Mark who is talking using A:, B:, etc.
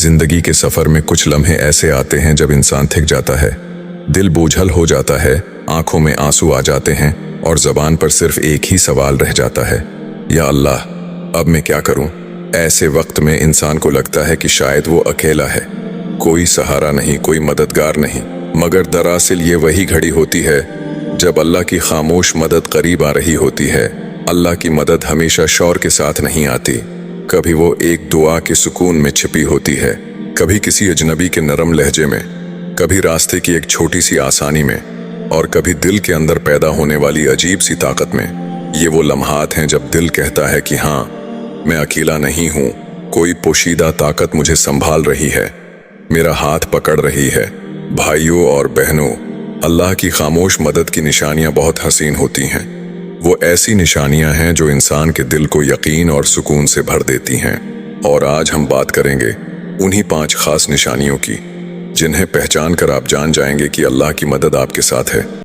A: जिंदगी के सफर में कुछ लम्हे ऐसे आते हैं जब इंसान थक जाता है, दिल बोझल हो जाता है, आंखों में आंसू आ जाते हैं और जबान पर सिर्फ एक ही सवाल रह जाता है, या अल्लाह, अब मैं क्या करूं? ऐसे वक्त में इंसान को लगता है कि शायद वो अकेला है, कोई सहारा नहीं, कोई मददगार नहीं। मगर दरअसल ये वही घड़ी होती है जब अल्लाह की खामोश मदद करीब आ रही होती है। अल्लाह की मदद हमेशा शौर के साथ नहीं आती, कभी वो एक दुआ के सुकून में छिपी होती है, कभी किसी अजनबी के नरम लहजे में, कभी रास्ते की एक छोटी सी आसानी में, और कभी दिल के अंदर पैदा होने वाली अजीब सी ताकत में। ये वो लम्हात हैं जब दिल कहता है कि हाँ, मैं अकेला नहीं हूँ, कोई पोशीदा ताकत मुझे संभाल रही है, मेरा हाथ पकड़ रही है। भाइयों और बहनों, अल्लाह की खामोश मदद की निशानियां बहुत हसीन होती हैं। वो ऐसी निशानियां हैं जो इंसान के दिल को यकीन और सुकून से भर देती हैं। और आज हम बात करेंगे उन्हीं 5 खास निशानियों की, जिन्हें पहचान कर आप जान जाएंगे कि अल्लाह की मदद आपके साथ है।